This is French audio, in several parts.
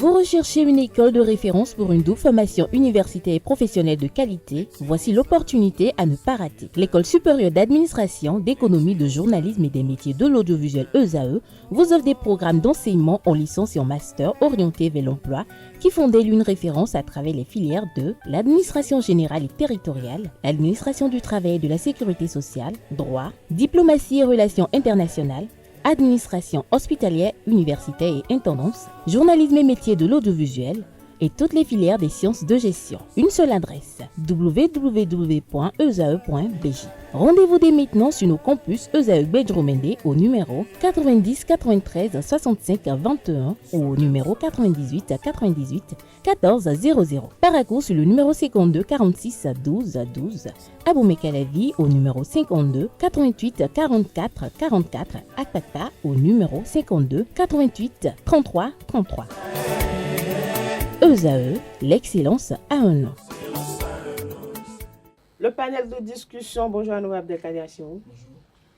Vous recherchez une école de référence pour une double formation universitaire et professionnelle de qualité? Voici l'opportunité à ne pas rater. L'École supérieure d'administration, d'économie, de journalisme et des métiers de l'audiovisuel ESAE vous offre des programmes d'enseignement en licence et en master orientés vers l'emploi qui font d'elle une référence à travers les filières de l'administration générale et territoriale, l'administration du travail et de la sécurité sociale, droit, diplomatie et relations internationales, administration hospitalière, universitaire et intendance, journalisme et métiers de l'audiovisuel et toutes les filières des sciences de gestion. Une seule adresse, www.esae.bj. Rendez-vous dès maintenant sur nos campus ESAE Bedjromende au numéro 90 93 65 21 ou au numéro 98 98 14 00. Paracourt sur le numéro 52 46 12 12. Aboumé-Calavi au numéro 52 88 44 44. Akpaka au numéro 52 88 33 33. ESAE, l'excellence a un nom. Le panel de discussion, bonjour à nouveau Abdelkader Achirou.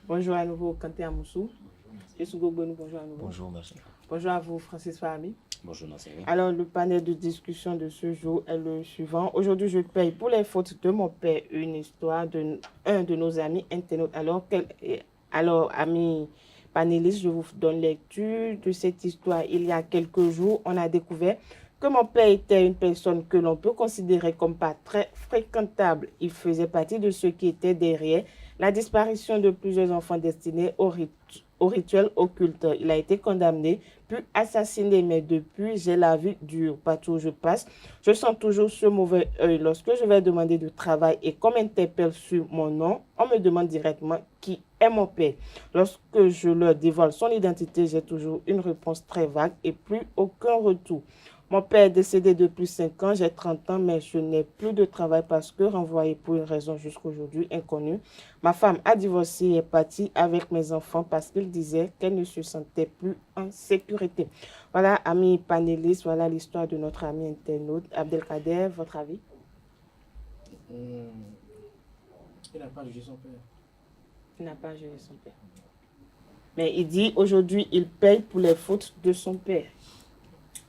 Bonjour à nouveau Kanté Amoussou. Yessou Gogonou, bonjour à nouveau. Bonjour, merci. Bonjour à vous Francis Fahmi. Bonjour, merci. Alors le panel de discussion de ce jour est le suivant. Aujourd'hui, je paye pour les fautes de mon père une histoire de un de nos amis internautes. Alors amis panélistes, je vous donne lecture de cette histoire. Il y a quelques jours, on a découvert que mon père était une personne que l'on peut considérer comme pas très fréquentable. Il faisait partie de ceux qui étaient derrière la disparition de plusieurs enfants destinés au rituel occulte. Il a été condamné, puis assassiné, mais depuis, j'ai la vie dure. Partout où je passe, je sens toujours ce mauvais œil. Lorsque je vais demander du travail et qu'on m'interpelle sur mon nom, on me demande directement qui est mon père. Lorsque je leur dévoile son identité, j'ai toujours une réponse très vague et plus aucun retour. Mon père est décédé depuis 5 ans, j'ai 30 ans, mais je n'ai plus de travail parce que renvoyé pour une raison jusqu'aujourd'hui inconnue. Ma femme a divorcé et est partie avec mes enfants parce qu'il disait qu'elle ne se sentait plus en sécurité. Voilà, amis panélistes, voilà l'histoire de notre ami internaute. Abdelkader, votre avis? Il n'a pas jugé son père. Il n'a pas jugé son père. Mais il dit aujourd'hui, il paye pour les fautes de son père.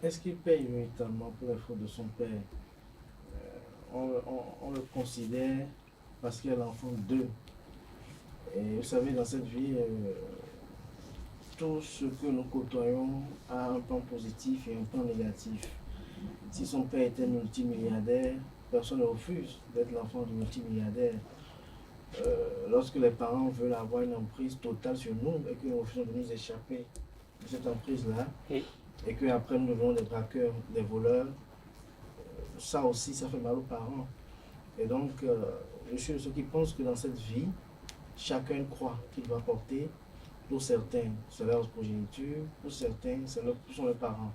Est-ce qu'il paye véritablement pour les fautes de son père? On le considère parce qu'il est l'enfant d'eux. Et vous savez, dans cette vie, tout ce que nous côtoyons a un plan positif et un plan négatif. Si son père était multimilliardaire, personne ne refuse d'être l'enfant du multimilliardaire. Lorsque les parents veulent avoir une emprise totale sur nous et que nous refusons de nous échapper de cette emprise-là, et qu'après nous devenons des braqueurs, des voleurs, ça aussi, ça fait mal aux parents. Et donc, je suis de ceux qui pensent que dans cette vie, chacun croit qu'il va porter. Pour certains, c'est leur progéniture, pour certains, ce sont les parents.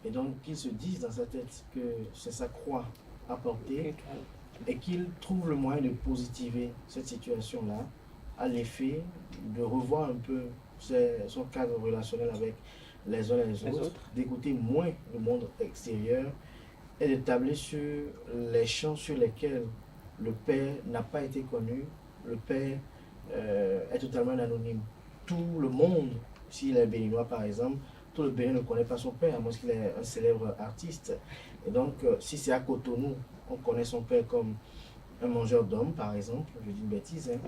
Et donc, qu'ils se disent dans sa tête que c'est sa croix à porter et qu'ils trouvent le moyen de positiver cette situation-là à l'effet de revoir un peu son cadre relationnel avec les uns et les autres, d'écouter moins le monde extérieur et de tabler sur les champs sur lesquels le père n'a pas été connu, le père est totalement anonyme. Tout le monde, s'il est béninois par exemple, tout le Bénin ne connaît pas son père, à moins qu'il est un célèbre artiste. Et donc, si c'est à Cotonou, on connaît son père comme un mangeur d'hommes par exemple, je dis une bêtise, hein.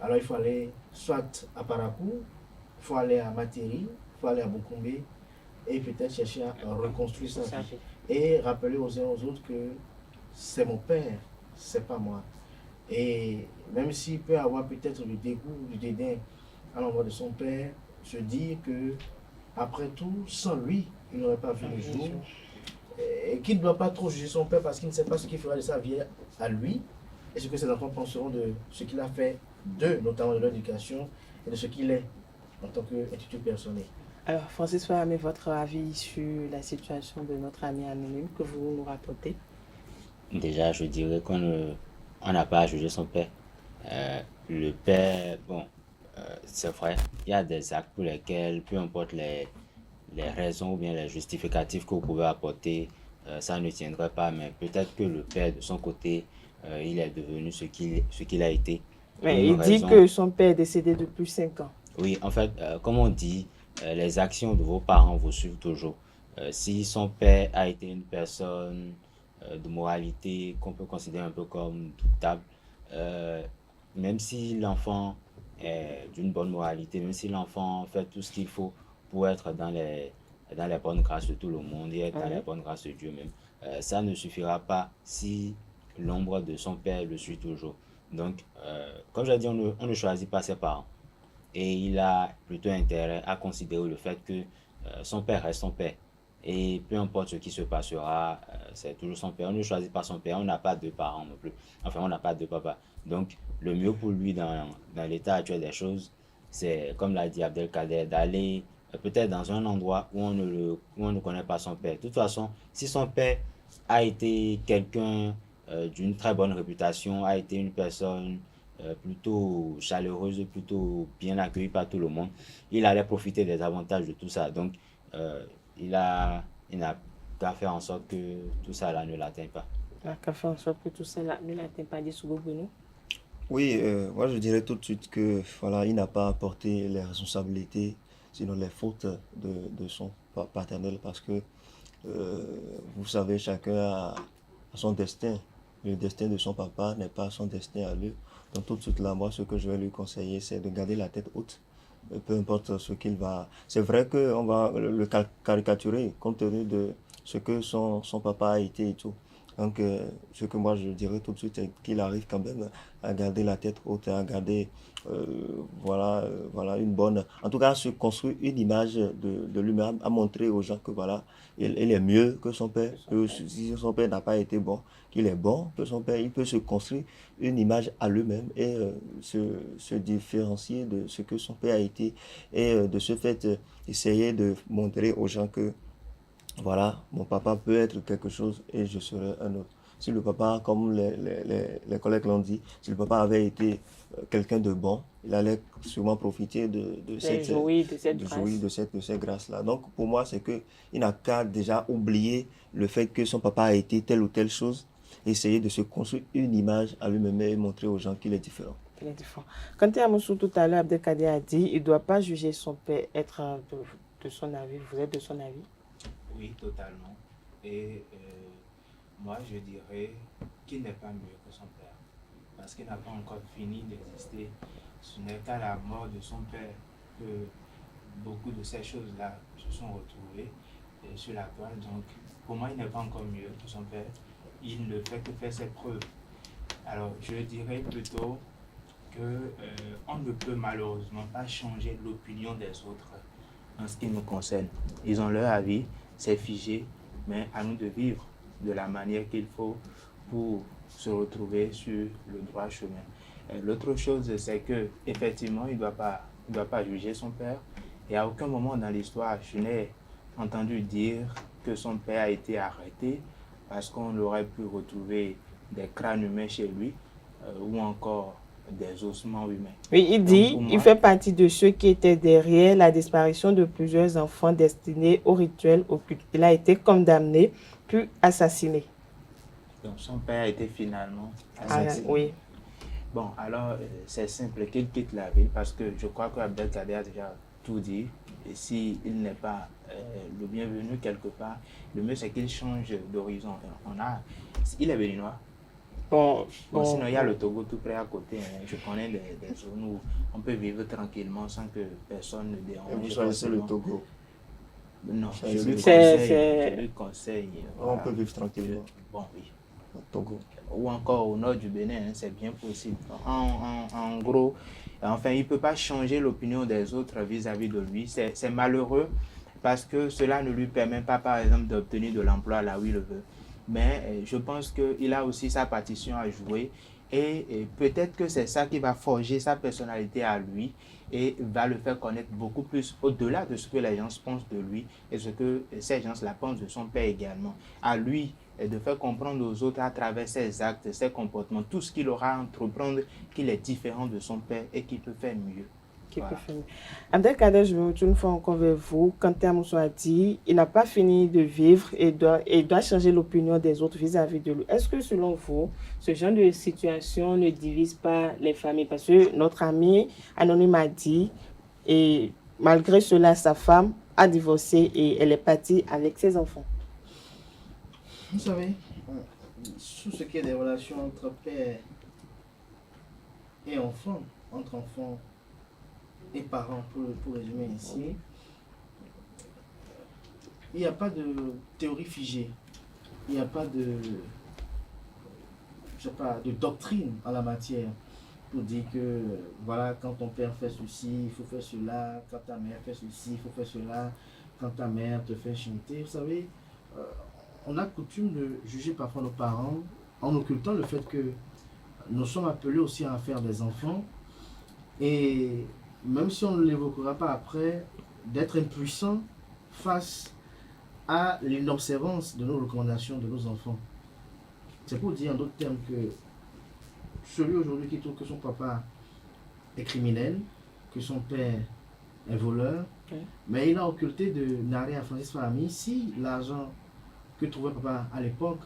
Alors il faut aller soit à Parakou, il faut aller à Materi, il faut aller à Bukumbe et peut-être chercher à reconstruire sa vie. Et rappeler aux uns aux autres que c'est mon père, c'est pas moi. Et même s'il peut avoir peut-être le dégoût, le dédain à l'endroit de son père, se dire que après tout, sans lui, il n'aurait pas vu le jour. Et qu'il ne doit pas trop juger son père parce qu'il ne sait pas ce qu'il fera de sa vie à lui et ce que ses enfants penseront de ce qu'il a fait d'eux, notamment de leur éducation et de ce qu'il est en tant qu'institut personnel. Alors, Francis Fahmi, votre avis sur la situation de notre ami anonyme que vous nous rapportez? Déjà, je dirais qu'on n'a pas à juger son père. Le père, c'est vrai, il y a des actes pour lesquels, peu importe les raisons ou bien les justificatifs que vous pouvez apporter, ça ne tiendrait pas, mais peut-être que le père, de son côté, il est devenu ce qu'il a été. Mais il dit que son père est décédé depuis 5 ans. Oui, en fait, comme on dit, les actions de vos parents vous suivent toujours. si son père a été une personne de moralité qu'on peut considérer un peu comme doutable, euh, même si l'enfant est d'une bonne moralité, même si l'enfant fait tout ce qu'il faut pour être dans les bonnes grâces de tout le monde et être dans les bonnes grâces de Dieu même, ça ne suffira pas si l'ombre de son père le suit toujours. Donc, comme je l'ai dit, on ne choisit pas ses parents. Et il a plutôt intérêt à considérer le fait que son père reste son père. Et peu importe ce qui se passera, c'est toujours son père. On ne choisit pas son père, on n'a pas deux parents non plus. Enfin, on n'a pas deux papas. Donc, le mieux pour lui dans l'état actuel des choses, c'est, comme l'a dit Abdelkader, d'aller peut-être dans un endroit où on ne connaît pas son père. De toute façon, si son père a été quelqu'un d'une très bonne réputation, a été une personne plutôt chaleureuse, plutôt bien accueillie par tout le monde, il allait profiter des avantages de tout ça. Donc, il n'a qu'à faire en sorte que tout ça là ne l'atteigne pas. Il n'a qu'à faire en sorte que tout ça là ne l'atteigne pas, des sous-gouverneurs. Oui, moi je dirais tout de suite que voilà, il n'a pas apporté les responsabilités, sinon les fautes de son paternel, parce que vous savez, chacun a son destin. Le destin de son papa n'est pas son destin à lui. Donc tout de suite là, moi ce que je vais lui conseiller, c'est de garder la tête haute. Peu importe ce qu'il va. C'est vrai qu'on va le caricaturer compte tenu de ce que son papa a été et tout. Donc, ce que moi je dirais tout de suite, c'est qu'il arrive quand même à garder la tête haute, à garder, voilà, une bonne. En tout cas, se construire une image de lui-même, à montrer aux gens que voilà, il est mieux que son père, que si son père n'a pas été bon, qu'il est bon, que son père, il peut se construire une image à lui-même et se différencier de ce que son père a été et de ce fait, essayer de montrer aux gens que voilà, mon papa peut être quelque chose et je serai un autre. Si le papa, comme les collègues l'ont dit, si le papa avait été quelqu'un de bon, il allait sûrement profiter de jouir de cette de grâce. jouir de cette grâce-là. Donc pour moi, c'est que il n'a qu'à déjà oublier le fait que son papa a été telle ou telle chose, essayer de se construire une image à lui-même et montrer aux gens qu'il est différent. Il est différent. Quand tu as Moussou tout à l'heure, Abdelkader a dit il ne doit pas juger son père, être de son avis. Vous êtes de son avis? Oui, totalement. Et moi, je dirais qu'il n'est pas mieux que son père, parce qu'il n'a pas encore fini d'exister. Ce n'est qu'à la mort de son père que beaucoup de ces choses-là se sont retrouvées sur la toile. Donc, pour moi, il n'est pas encore mieux que son père. Il ne fait que faire ses preuves. Alors, je dirais plutôt que on ne peut malheureusement pas changer l'opinion des autres en ce qui nous concerne. Ils ont leur avis, c'est figé, mais à nous de vivre de la manière qu'il faut pour se retrouver sur le droit chemin. L'autre chose, c'est que effectivement, il ne doit pas juger son père. Et à aucun moment dans l'histoire, je n'ai entendu dire que son père a été arrêté parce qu'on aurait pu retrouver des crânes humains chez lui ou encore des ossements humains. Oui, il dit, moi, il fait partie de ceux qui étaient derrière la disparition de plusieurs enfants destinés au rituel occulte. Il a été condamné, puis assassiné. Donc son père a été finalement assassiné. Oui. Bon, alors c'est simple qu'il quitte la ville parce que je crois que Abdelkader a déjà tout dit. Et s'il n'est pas le bienvenu quelque part, le mieux c'est qu'il change d'horizon. Il est béninois. Bon, sinon, il y a le Togo tout près à côté. Hein. Je connais des zones où on peut vivre tranquillement sans que personne ne dérange. Et vous choisissez le Togo? Non, C'est- je lui c'est- conseille. On peut vivre tranquillement Bon, oui. au Togo. Ou encore au nord du Bénin, hein, c'est bien possible. En gros, enfin, il ne peut pas changer l'opinion des autres vis-à-vis de lui. C'est malheureux parce que cela ne lui permet pas, par exemple, d'obtenir de l'emploi là où il le veut. Mais je pense qu'il a aussi sa partition à jouer et peut-être que c'est ça qui va forger sa personnalité à lui et va le faire connaître beaucoup plus au-delà de ce que les gens pensent de lui et ce que ces gens-là pensent de son père également. À lui de faire comprendre aux autres à travers ses actes, ses comportements, tout ce qu'il aura à entreprendre, qu'il est différent de son père et qu'il peut faire mieux. Voilà. Abdelkader, je me retourne une fois encore vers vous. Quand Moussou a dit il n'a pas fini de vivre et doit changer l'opinion des autres vis-à-vis de lui. Est-ce que selon vous, ce genre de situation ne divise pas les familles? Parce que notre ami anonyme a dit, et malgré cela, sa femme a divorcé et elle est partie avec ses enfants. Vous savez, sur ce qui est des relations entre père et enfant, entre enfants et parents, pour résumer ici, il n'y a pas de théorie figée, il n'y a pas de, je sais pas, de doctrine en la matière pour dire que voilà, quand ton père fait ceci, il faut faire cela, quand ta mère fait ceci, il faut faire cela, quand ta mère te fait chanter. Vous savez, on a coutume de juger parfois nos parents en occultant le fait que nous sommes appelés aussi à faire des enfants, et même si on ne l'évoquera pas après, d'être impuissant face à l'inobservance de nos recommandations de nos enfants. C'est pour dire en d'autres termes que celui aujourd'hui qui trouve que son papa est criminel, que son père est voleur, mais il a occulté de narrer à Francis Fahmy si l'argent que trouvait papa à l'époque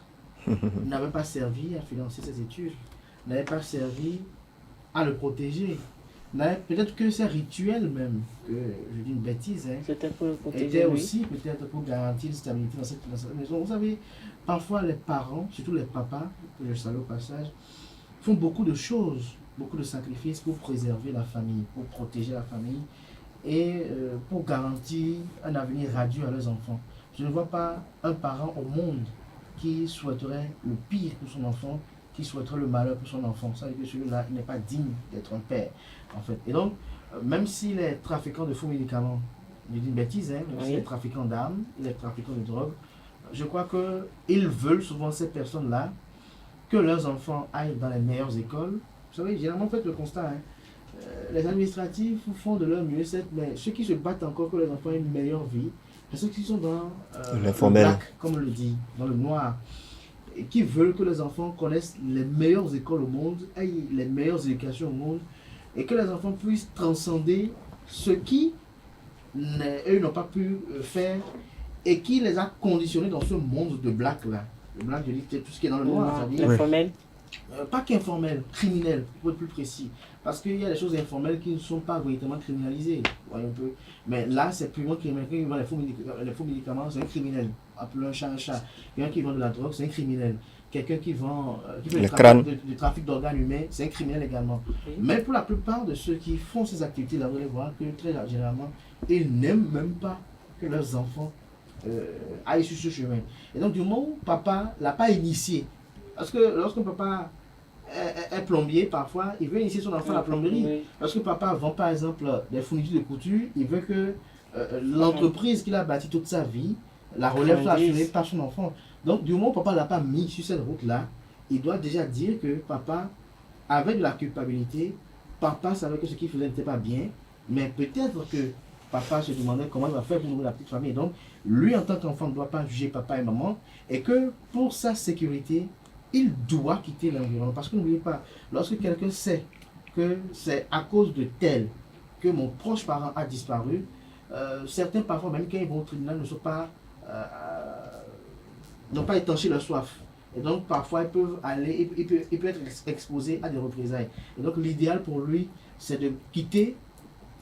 n'avait pas servi à financer ses études, n'avait pas servi à le protéger. Peut-être que ces rituels même, que je dis une bêtise, C'était pour le protéger, étaient oui. aussi peut-être pour garantir une stabilité dans cette maison. Vous savez, parfois les parents, surtout les papas, que je salue au passage, font beaucoup de choses, beaucoup de sacrifices pour préserver la famille, pour protéger la famille et pour garantir un avenir radieux à leurs enfants. Je ne vois pas un parent au monde qui souhaiterait le pire pour son enfant, qui souhaiterait le malheur pour son enfant. Ça veut dire que celui-là n'est pas digne d'être un père, en fait. Et donc, même s'il est trafiquant de faux médicaments, je dis une bêtise, s'il est trafiquant d'armes, il est trafiquant de drogue, je crois qu'ils veulent souvent, ces personnes-là, que leurs enfants aillent dans les meilleures écoles. Vous savez, généralement, faites le constat, les administratifs font de leur mieux, mais ceux qui se battent encore que les enfants aient une meilleure vie, c'est ceux qui sont dans le black, comme on le dit, dans le noir, et qui veulent que les enfants connaissent les meilleures écoles au monde, aient les meilleures éducations au monde, et que les enfants puissent transcender ce qui eux n'ont pas pu faire et qui les a conditionnés dans ce monde de black là. Le black, je dis, c'est tout ce qui est dans le noir, c'est-à-dire informel. Pas qu'informel, criminel, pour être plus précis. Parce qu'il y a des choses informelles qui ne sont pas véritablement criminalisées. Voyez un peu. Mais là, c'est purement criminel. Quelqu'un qui vend les faux médicaments, c'est un criminel. Appelons un chat un chat. Quelqu'un qui vend de la drogue, c'est un criminel. Quelqu'un qui vend du trafic d'organes humains, c'est un criminel également. Oui. Mais pour la plupart de ceux qui font ces activités-là, vous allez voir que très généralement, ils n'aiment même pas que leurs enfants aillent sur ce chemin. Et donc, du moment où papa ne l'a pas initié, parce que lorsque papa est plombier, parfois, il veut initier son enfant à la plomberie. Oui. Lorsque papa vend, par exemple, des fournitures de couture, il veut que l'entreprise qu'il a bâtie toute sa vie, la relève soit assurée par son enfant. Donc, du moment où papa ne l'a pas mis sur cette route-là, il doit déjà dire que papa avait de la culpabilité, papa savait que ce qu'il faisait n'était pas bien, mais peut-être que papa se demandait comment il va faire pour nourrir la petite famille. Et donc, lui, en tant qu'enfant, ne doit pas juger papa et maman, et que pour sa sécurité, il doit quitter l'environnement. Parce que n'oubliez pas, lorsque quelqu'un sait que c'est à cause de tel que mon proche parent a disparu, certains parfois, même quand ils vont au tribunal, n'ont pas étanché leur soif. Et donc parfois ils peuvent aller, ils peuvent être exposés à des représailles. Et donc l'idéal pour lui, c'est de quitter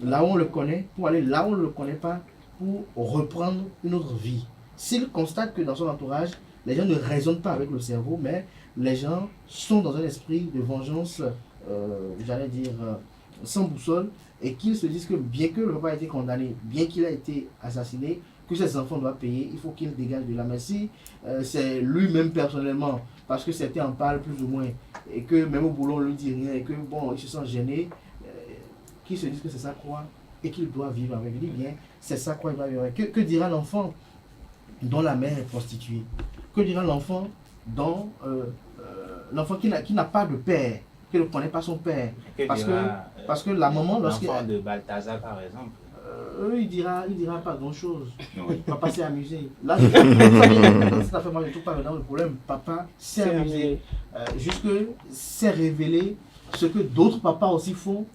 là où on le connaît, pour aller là où on ne le connaît pas, pour reprendre une autre vie. S'il constate que dans son entourage, les gens ne raisonnent pas avec le cerveau, mais les gens sont dans un esprit de vengeance, j'allais dire, sans boussole, et qu'ils se disent que bien que le papa ait été condamné, bien qu'il a été assassiné, que ses enfants doivent payer, il faut qu'il dégage de la merci. C'est lui-même personnellement, parce que certains en parlent plus ou moins, et que même au boulot on ne lui dit rien, et que bon, il se sent gêné, qu'ils se disent que c'est sa croix, et qu'il doit vivre avec. Il dit bien, c'est sa croix, il doit vivre avec. Que dira l'enfant dont la mère est prostituée? Que dira l'enfant dont l'enfant qui n'a pas de père, qui ne connaît pas son père? Parce que la maman, l'enfant de Balthazar par exemple, il dira pas grand chose. Oui. Papa s'est amusé. Là, ça fait mal de tout pas dans le problème. Papa s'est amusé. Jusque s'est révélé ce que d'autres papas aussi font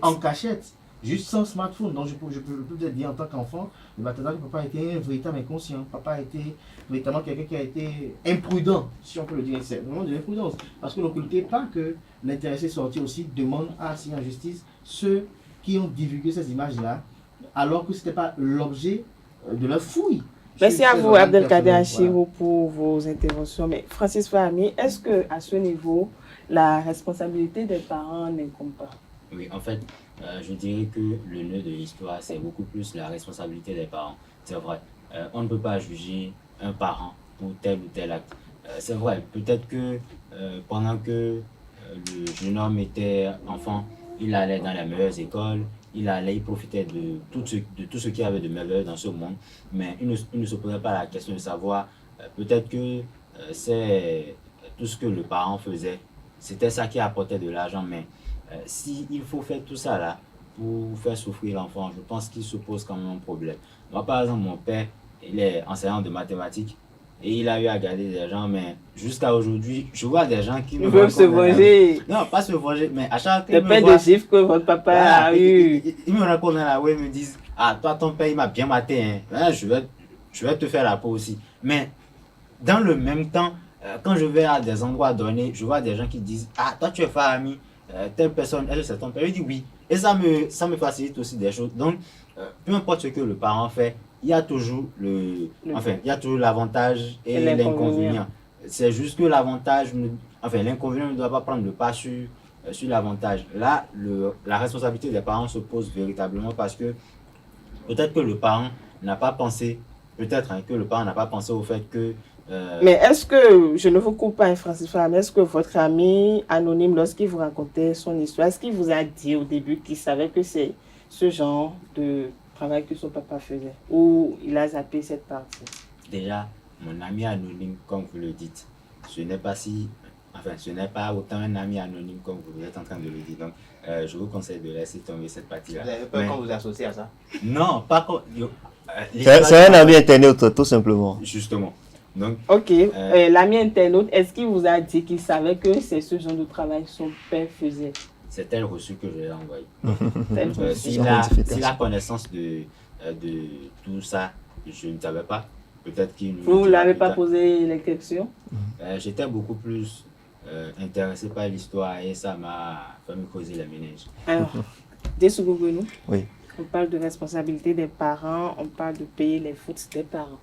en cachette. Juste sans smartphone. Donc je peux peut-être dire en tant qu'enfant, le Balthazar, papa était un véritable inconscient. Papa était véritablement quelqu'un qui a été imprudent, si on peut le dire. C'est vraiment de l'imprudence. Parce que n'occultez pas que l'intéressé sorti aussi demande à signer en justice ceux qui ont divulgué ces images-là, alors que ce n'était pas l'objet de la fouille. Merci à Sur vous, ces Abdelkader personnels, Achirou, pour vos interventions. Mais Francis Fahmi, est-ce qu'à ce niveau, la responsabilité des parents n'incombe pas? Oui, en fait, je dirais que le nœud de l'histoire, c'est beaucoup plus la responsabilité des parents. C'est vrai, on ne peut pas juger un parent pour tel ou tel acte. C'est vrai, peut-être que pendant que le jeune homme était enfant, il allait dans les meilleures écoles, il profitait de tout ce qu'il y avait de meilleur dans ce monde, mais il ne se posait pas la question de savoir, peut-être que c'est tout ce que le parent faisait, c'était ça qui apportait de l'argent, mais si il faut faire tout ça là pour faire souffrir l'enfant, je pense qu'il se pose quand même un problème. Moi, par exemple, mon père, il est enseignant de mathématiques et il a eu à garder des gens, mais jusqu'à aujourd'hui, je vois des gens qui Ils veulent se venger. Non, pas se venger, mais à chaque fois Le pain de chiffres que votre papa a eu. ils me rencontrent dans la rue et me disent, ah, toi, ton père, il m'a bien maté, hein. Je vais te faire la peau aussi. Mais dans le même temps, quand je vais à des endroits donnés, je vois des gens qui disent, ah, toi, tu es famille. Telle personne, est-ce que c'est ton père? Il dit oui. Et ça me facilite aussi des choses. Donc, peu importe ce que le parent fait, il y a toujours il y a toujours l'avantage et l'inconvénient. C'est juste que l'inconvénient ne doit pas prendre le pas sur l'avantage. Là, la responsabilité des parents se pose véritablement parce que peut-être que le parent n'a pas pensé, que le parent n'a pas pensé au fait que mais est-ce que, je ne vous coupe pas, Francis Fahmi, est-ce que votre ami anonyme, lorsqu'il vous racontait son histoire, est-ce qu'il vous a dit au début qu'il savait que c'est ce genre de travail que son papa faisait, ou il a zappé cette partie? Déjà, mon ami anonyme, comme vous le dites, ce n'est pas autant un ami anonyme comme vous êtes en train de le dire. Donc, je vous conseille de laisser tomber cette partie-là. Vous n'avez pas qu'on vous associe à ça? Non, pas comme... C'est un ami internaute, tout simplement. Justement. Donc, ok, l'ami internaute, est-ce qu'il vous a dit qu'il savait que c'est ce genre de travail que son père faisait? C'est tel reçu que je l'ai envoyé. S'il a connaissance de tout ça, je ne savais pas. Peut-être qu'il nous... Vous ne l'avez pas posé les questions? J'étais beaucoup plus intéressé par l'histoire et ça m'a fait me creuser les méninges. Alors, Dessougougounou, oui. On parle de responsabilité des parents, on parle de payer les fautes des parents.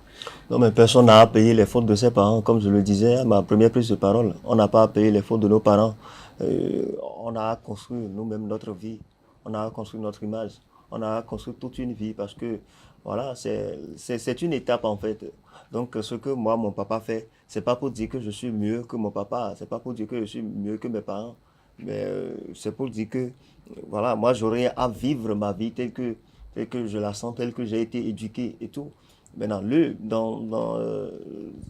Non, mais personne n'a à payer les fautes de ses parents. Comme je le disais à ma première prise de parole, on n'a pas à payer les fautes de nos parents. On a à construire nous-mêmes notre vie. On a à construire notre image. On a à construire toute une vie parce que, voilà, c'est une étape en fait. Donc, ce que moi, mon papa fait, c'est pas pour dire que je suis mieux que mon papa. C'est pas pour dire que je suis mieux que mes parents. Mais c'est pour dire que, voilà, moi, j'aurais à vivre ma vie telle que je la sens, telle que j'ai été éduqué et tout. Maintenant,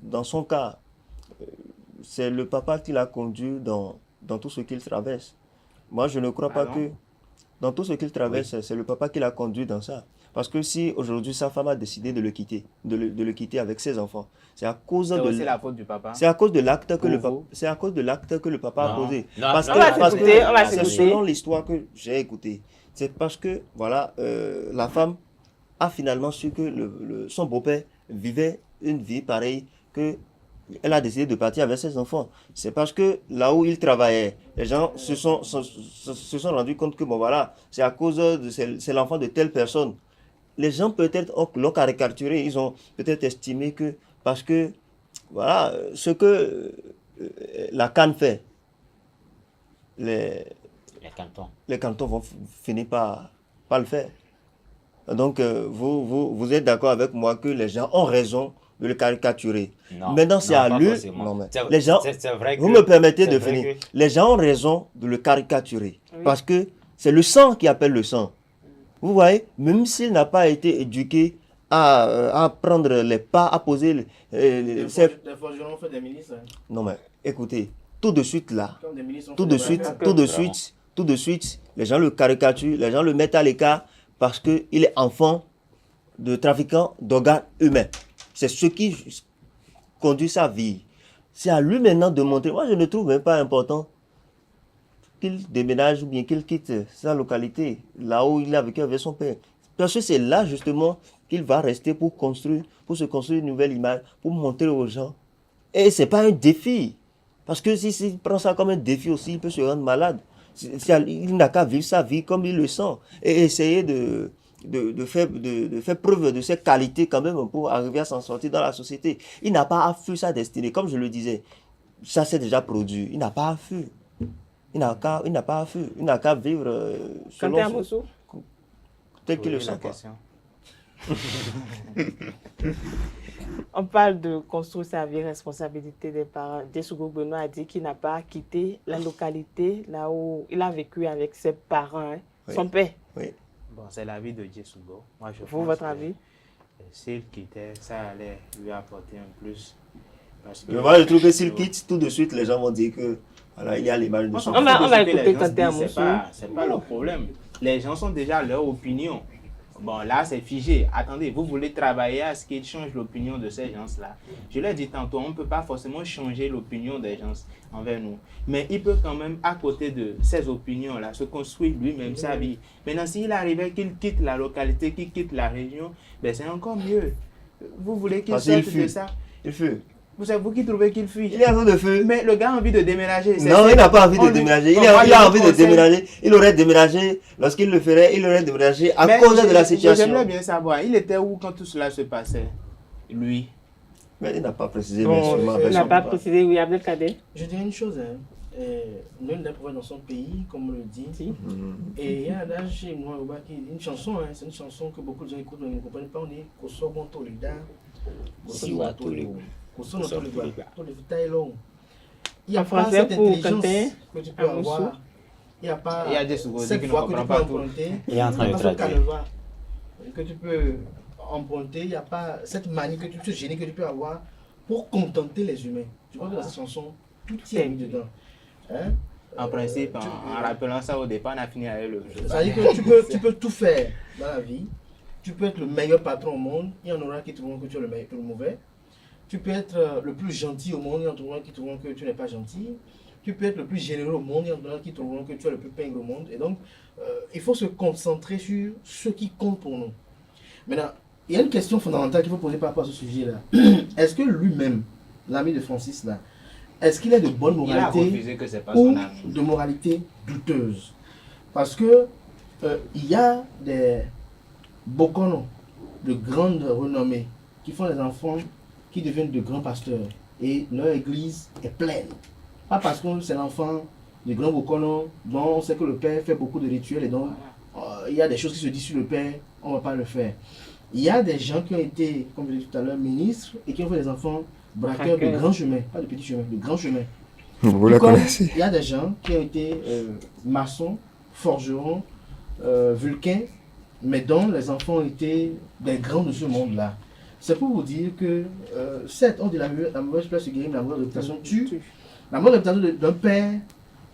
dans son cas, c'est le papa qui l'a conduit dans tout ce qu'il traverse. Moi, je ne crois pas que dans tout ce qu'il traverse, c'est le papa qui l'a conduit dans ça. Parce que si aujourd'hui sa femme a décidé de le quitter, de le quitter avec ses enfants, c'est à cause de la faute du papa. C'est à cause de l'acte que le papa a posé. Parce que selon l'histoire que j'ai écoutée, c'est parce que voilà, la femme a finalement su que son beau-père vivait une vie pareille, que elle a décidé de partir avec ses enfants. C'est parce que là où il travaillait, les gens se sont rendus compte que bon voilà, c'est à cause de c'est l'enfant de telle personne. Les gens peut-être l'ont caricaturé, ils ont peut-être estimé que parce que voilà, ce que la CAN fait, les cantons vont finir par le faire. Donc vous êtes d'accord avec moi que les gens ont raison de le caricaturer. Maintenant, c'est à lui. Les gens, vous me permettez de finir. Les gens ont raison de le caricaturer. Oui. Parce que c'est le sang qui appelle le sang. Vous voyez, même s'il n'a pas été éduqué à prendre les pas, à poser... des forgerons fait des ministres. Hein. Non mais, écoutez, tout de suite là, tout de suite, les gens le caricaturent, les gens le mettent à l'écart parce qu'il est enfant de trafiquants d'organes humains. C'est ce qui conduit sa vie. C'est à lui maintenant de montrer. Moi, je ne trouve même pas important qu'il déménage ou bien qu'il quitte sa localité, là où il a vécu avec son père. Parce que c'est là, justement, qu'il va rester pour se construire une nouvelle image, pour montrer aux gens. Et ce n'est pas un défi. Parce que s'il prend ça comme un défi aussi, il peut se rendre malade. Il n'a qu'à vivre sa vie comme il le sent. Et essayer de faire preuve de ses qualités quand même pour arriver à s'en sortir dans la société. Il n'a pas à fuir sa destinée. Comme je le disais, ça s'est déjà produit. Il n'a pas à fuir. Il n'a pas à fuir. Il n'a qu'à vivre Quentin selon Amoussou, tel qu'il le Oui, la sent. Quoi. question. on parle de construire sa vie, responsabilité des parents. Dessougo Benoît a dit qu'il n'a pas quitté la localité là où il a vécu avec ses parents, hein, Oui. son père. Oui. Bon, c'est l'avis de Djesougo. Moi, je Vous, pense votre que, avis? s'il quittait, ça allait lui apporter un plus. Parce que, Mais moi, je trouve que s'il quitte, tout de suite, les gens vont dire que voilà, il y a l'image de son On va- père. on va Ce que les écouter gens se Quentin disent, Amoussou. c'est pas le problème. Les gens sont déjà à leur opinion. Bon, là, c'est figé. Attendez, vous voulez travailler à ce qu'ils changent l'opinion de ces gens-là. Je l'ai dit tantôt, on ne peut pas forcément changer l'opinion des gens envers nous. Mais il peut quand même, à côté de ces opinions-là, se construire lui-même sa vie. Maintenant, s'il arrivait qu'il quitte la localité, qu'il quitte la région, ben c'est encore mieux. Vous voulez qu'il Parce qu'il sorte de fuit. ça? Il fuit. C'est vous qui trouvez qu'il fuit. Il est en train de fuir. Mais le gars a envie de déménager. Non, il n'a pas envie de déménager. Il a envie de déménager. déménager. Il aurait déménagé. Lorsqu'il le ferait, il aurait déménagé à cause de la situation. J'aimerais bien savoir, il était où quand tout cela se passait? Lui. Mais il n'a pas précisé, Bon, bien sûrement. il n'a pas précisé, oui, Abdelkader. Je dirais une chose, hein. L'un n'est pas dans son pays, comme on le dit. Mhm. Et il y a un adage chez moi, qui dit une chanson, hein, c'est une chanson que beaucoup de gens écoutent, mais ils ne comprennent pas. On dit Kosovo Tolida. Siwa Tolida. Kosovo Tolida. Il n'y a En pas français, cette pour intelligence Quentin que tu peux Amoussou. avoir. Il n'y a pas Il y a des secondes cette qui ne voix que tu comprennent peux pas tout. emprunter. Il est en train de Il n'y a pas ce traduire. canevas que tu peux emprunter. Il n'y a pas cette manie que tu peux, ce génie que tu peux avoir pour contenter les humains. Je crois que dans cette chanson, tout y est mis dedans. Hein? En principe, en rappelant ça au départ, on a fini avec le jeu. Ça veut dire que tu peux tout faire dans la vie. Tu peux être le meilleur patron au monde, il y en aura qui trouveront que tu es le meilleur, le mauvais. Tu peux être le plus gentil au monde, il y en aura qui trouveront que tu n'es pas gentil. Tu peux être le plus généreux au monde, il y en aura qui trouveront que tu es le plus pingre au monde. Et donc, il faut se concentrer sur ce qui compte pour nous. Maintenant, il y a une question fondamentale qu'il faut poser par rapport à ce sujet-là. Est-ce que lui-même, l'ami de Francis, là, est-ce qu'il est de bonne Il a moralité refusé que c'est pas ou son ami. de moralité douteuse? Parce que il y a des bokonos de grande renommée qui font des enfants qui deviennent de grands pasteurs et leur église est pleine. Pas parce que c'est l'enfant de grands bokonos dont on sait que le père fait beaucoup de rituels et donc il y a des choses qui se disent sur le père, on ne va pas le faire. Il y a des gens qui ont été, comme je l'ai dit tout à l'heure, ministres et qui ont fait des enfants braqueurs de grands chemins, pas de petits chemins, de grands chemins. Vous Tout comme il y a des gens qui ont été maçons, forgerons, vulcains, mais dont les enfants ont été des grands de ce monde-là. C'est pour vous dire que, certes, on dit la mauvaise place se guérit, mais la mauvaise réputation tue. La mauvaise réputation d'un père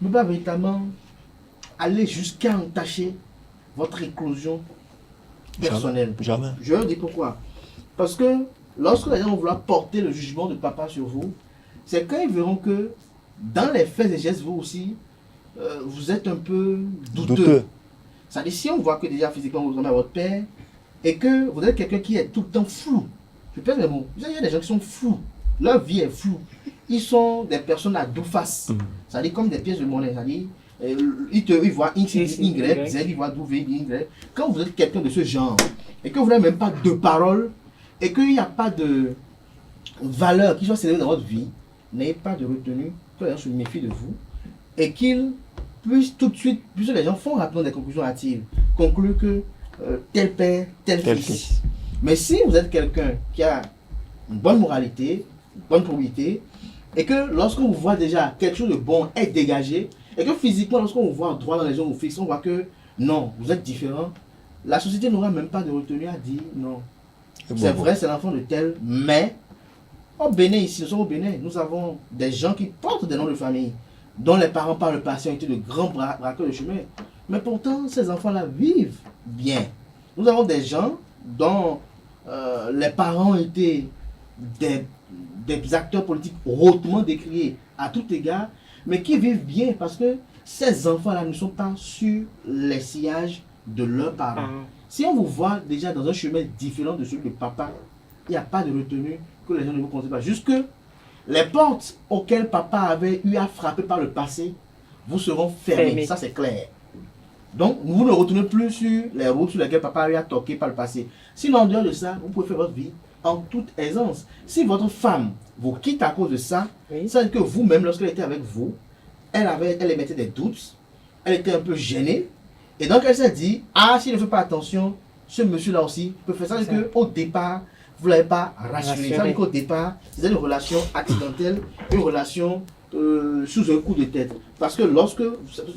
ne peut pas véritablement aller jusqu'à entacher votre éclosion personnelle. Jamais. Je leur dis pourquoi. Parce que lorsque les gens vont vouloir porter le jugement de papa sur vous, c'est quand ils verront que dans les faits et gestes, vous aussi, vous êtes un peu douteux. C'est-à-dire, si on voit que déjà physiquement vous ressemblez à votre père et que vous êtes quelqu'un qui est tout le temps flou, je pèse mes mots. Il y a des gens qui sont flous, leur vie est floue. Ils sont des personnes à deux faces, c'est-à-dire comme des pièces de monnaie. C'est-à-dire, ils voient X, Y, Z, ils voient W, Y. Quand vous êtes quelqu'un de ce genre et que vous n'avez même pas de parole et qu'il n'y a pas de valeur qui soit célébrée dans votre vie, n'ayez pas de retenue, que les gens se méfient de vous et qu'ils puissent tout de suite, puisque les gens font rapidement des conclusions hâtives, concluent que tel père, tel fils. Mais si vous êtes quelqu'un qui a une bonne moralité, une bonne probité, et que lorsqu'on vous voit déjà quelque chose de bon est dégagé, et que physiquement, lorsqu'on vous voit droit dans les yeux, on vous fixe, on voit que non, vous êtes différent, la société n'aura même pas de retenue à dire non. C'est vrai, c'est l'enfant de tel, mais au Bénin, ici, nous sommes au Bénin, nous avons des gens qui portent des noms de famille, dont les parents par le passé ont été de grands braqueurs de chemin. Mais pourtant, ces enfants-là vivent bien. Nous avons des gens dont les parents ont été des acteurs politiques hautement décriés à tout égard, mais qui vivent bien parce que ces enfants-là ne sont pas sur les sillages de leurs parents. Si on vous voit déjà dans un chemin différent de celui de papa, il n'y a pas de retenue que les gens ne vous conseillent pas. Jusque les portes auxquelles papa avait eu à frapper par le passé vous seront fermées. Ça, c'est clair. Donc, vous ne retournez plus sur les routes sur lesquelles papa lui a toqué par le passé. Sinon, en dehors de ça, vous pouvez faire votre vie en toute aisance. Si votre femme vous quitte à cause de ça, Oui. ça veut dire que vous-même, lorsqu'elle était avec vous, elle émettait des doutes, elle était un peu gênée, et donc elle s'est dit, ah, s'il ne fait pas attention, ce monsieur-là aussi peut faire ça. Ça veut dire qu'au départ, vous ne l'avez pas rassuré. Ça veut dire qu'au départ, c'était une relation accidentelle, une relation sous un coup de tête. Parce que lorsque,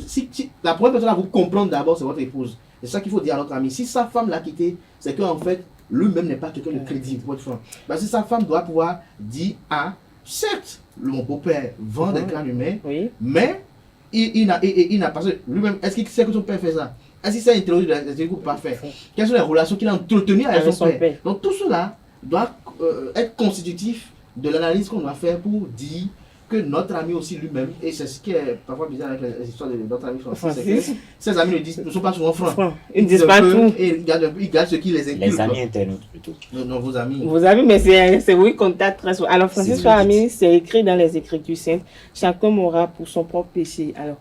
si la première personne à vous comprendre d'abord, c'est votre épouse. C'est ça qu'il faut dire à notre ami. Si sa femme l'a quitté, c'est qu'en fait, lui-même n'est pas quelqu'un de crédible pour être franc. Parce que sa femme doit pouvoir dire, ah, certes, mon beau-père vend des crânes humains, Oui. mais il n'a pas. Lui-même, est-ce qu'il sait que son père fait ça? Est-ce qu'il s'est introduit dans les groupes pas fait? Quelles sont les relations qu'il a entretenues avec son père? Donc tout cela doit être constitutif de l'analyse qu'on doit faire pour dire que notre ami aussi lui-même, et c'est ce qui est parfois bizarre avec les histoires de notre ami Francis, c'est que ses amis ne sont pas souvent francs. Ils ne disent pas tout. Et ils gardent ce qui les inculque. Les amis internautes plutôt. Non, vos amis. Vos amis, mais c'est vous qui contactent très souvent. Alors, Francis C'est Fahmy, c'est écrit dans les Écritures saintes. Chacun mourra pour son propre péché. Alors,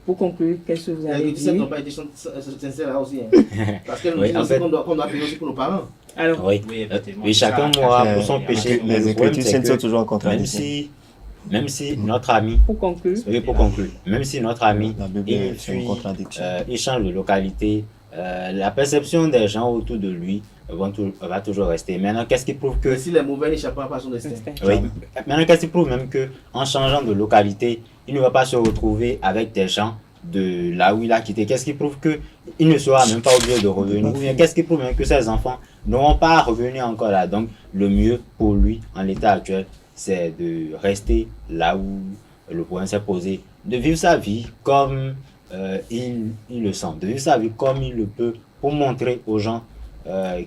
pour conclure, qu'est-ce que vous Les avez Écritures dit? n'ont pas été sincères là aussi. Hein. Parce qu'elles nous Oui, disent en aussi fait- qu'on doit payer aussi pour nos parents. Alors, Oui, Oui, effectivement. oui, chacun mourra pour son péché. mais Les le problème, Écritures c'est saintes que sont toujours en même contradiction. si notre ami, pour conclure, oui, pour conclure, même si notre ami, La Bible, il c'est une fuit, contradiction. il change de localité, la perception des gens autour de lui va toujours rester. Maintenant, qu'est-ce qui prouve que Que si les mauvais n'échappent pas à son destin. oui. Maintenant, qu'est-ce qui prouve même que en changeant de localité, il ne va pas se retrouver avec des gens de là où il a quitté? Qu'est-ce qui prouve que il ne sera même pas obligé de revenir? Ou bien qu'est-ce qui prouve même que ses enfants n'auront pas à revenir encore là? Donc, le mieux pour lui, en l'état actuel, c'est de rester là où le problème s'est posé, de vivre sa vie comme il le sent, de vivre sa vie comme il le peut, pour montrer aux gens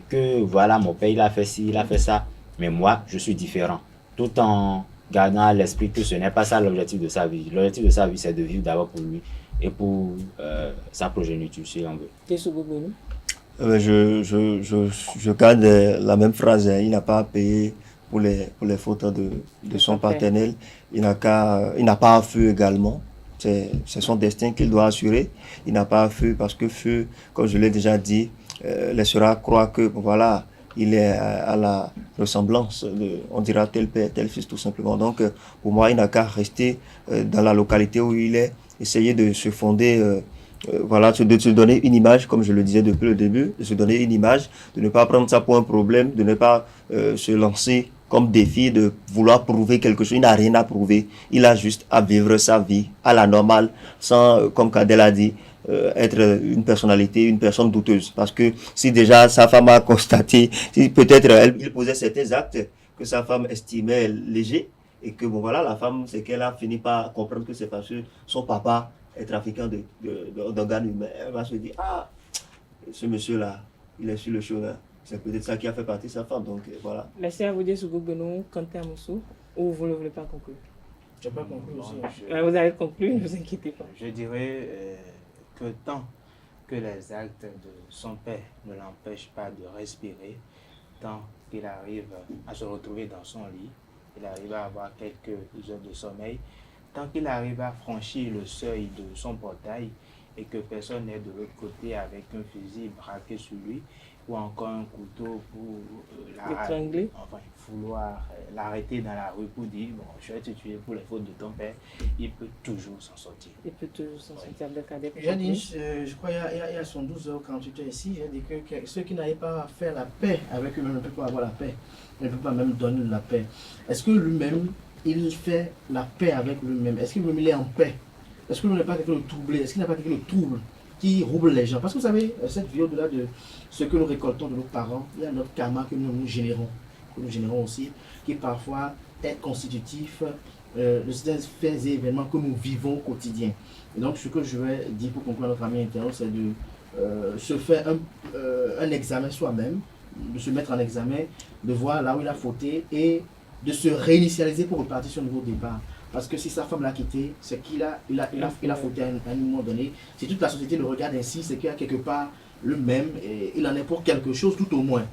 que voilà, mon père, il a fait ci, il a fait ça, mais moi, je suis différent, tout en gardant à l'esprit que ce n'est pas ça l'objectif de sa vie. L'objectif de sa vie, c'est de vivre d'abord pour lui et pour sa progéniture, si on veut. Yesu Goubounou. Je garde la même phrase. Hein. Il n'a pas à payer pour les fautes de son paternel. Il n'a pas à fuir également. C'est son destin qu'il doit assurer. Il n'a pas à fuir parce que fuir, comme je l'ai déjà dit, laissera croire que voilà, il est à la ressemblance on dira tel père, tel fils tout simplement. Donc pour moi, il n'a qu'à rester dans la localité où il est, essayer de se fonder. Voilà, de se donner une image, comme je le disais depuis le début, de se donner une image, de ne pas prendre ça pour un problème, de ne pas se lancer comme défi, de vouloir prouver quelque chose. Il n'a rien à prouver, il a juste à vivre sa vie à la normale, sans, comme Kadel a dit, être une personnalité, une personne douteuse. Parce que si déjà sa femme a constaté, si peut-être il posait certains actes que sa femme estimait légers, et que bon voilà, la femme, c'est qu'elle a fini par comprendre que c'est parce que son papa est trafiquant d'organes humains, elle va se dire, ah, ce monsieur-là, il est sur le chemin. C'est peut-être ça qui a fait partie de sa femme. Donc voilà. Merci à vous, Yesu Goubounou, Kanté Amoussou, ou vous ne voulez pas conclure? Je n'ai pas compris aussi. Vous avez conclu, ne vous inquiétez pas. Je dirais que tant que les actes de son père ne l'empêchent pas de respirer, tant qu'il arrive à se retrouver dans son lit, il arrive à avoir quelques heures de sommeil, tant qu'il arrive à franchir le seuil de son portail et que personne n'est de l'autre côté avec un fusil braqué sur lui ou encore un couteau pour L'étrangler. enfin, vouloir l'arrêter dans la rue pour dire bon, je vais te tuer pour les fautes de ton père, il peut toujours s'en sortir. Il peut toujours s'en sortir de Kadel. J'ai dit, je crois il y a 112h48 ici, j'ai dit que ceux qui n'arrivent pas à faire la paix avec eux-mêmes ne peuvent pas avoir la paix. Il ne peut pas même donner la paix. Est-ce que lui-même, il fait la paix avec lui-même? Est-ce qu'il lui-même il est en paix? Est-ce que lui n'est pas quelqu'un de troublé? Est-ce qu'il n'a pas quelqu'un de trouble qui rouble les gens? Parce que vous savez, cette vie au-delà de ce que nous récoltons de nos parents, il y a notre karma que nous générons aussi, qui parfois est constitutif de certains faits et événements que nous vivons au quotidien. Et donc, ce que je vais dire pour conclure notre ami intérieur, c'est de se faire un examen soi-même, de se mettre en examen, de voir là où il a fauté et de se réinitialiser pour repartir sur le nouveau départ. Parce que si sa femme l'a quitté, c'est qu'il a fauté à un moment donné. Si toute la société le regarde ainsi, c'est qu'il y a quelque part lui-même, et il en est pour quelque chose tout au moins.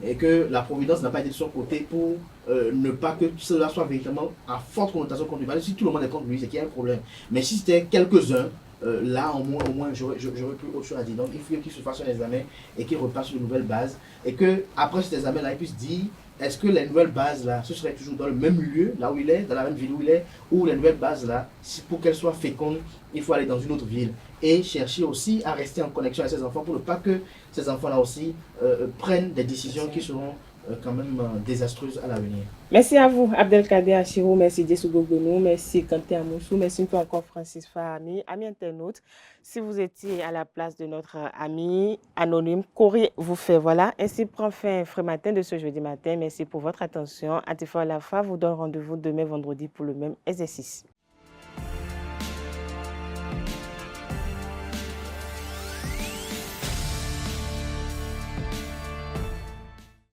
Et que la providence n'a pas été de son côté pour ne pas que cela soit véritablement à forte connotation contre lui. Si tout le monde est contre lui, c'est qu'il y a un problème. Mais si c'était quelques-uns, là, au moins j'aurais plus autre chose à dire. Donc, il faut qu'il se fasse un examen et qu'il repasse sur de nouvelles bases. Et qu'après cet examen-là, il puisse dire est-ce que les nouvelles bases-là, ce serait toujours dans le même lieu, là où il est, dans la même ville où il est, ou les nouvelles bases-là, pour qu'elles soient fécondes, il faut aller dans une autre ville. Et chercher aussi à rester en connexion avec ses enfants pour ne pas que ces enfants-là aussi prennent des décisions qui seront quand même désastreuses à l'avenir. Merci à vous, Abdelkader Achirou, merci Dessou Gogonou, merci Kanté Amoussou, merci une fois encore Francis Fahami. Amis internautes, si vous étiez à la place de notre ami anonyme, qu'auriez-vous fait? Voilà, ainsi prend fin Frématin de ce jeudi matin. Merci pour votre attention. Atifa Lafa vous donne rendez-vous demain vendredi pour le même exercice.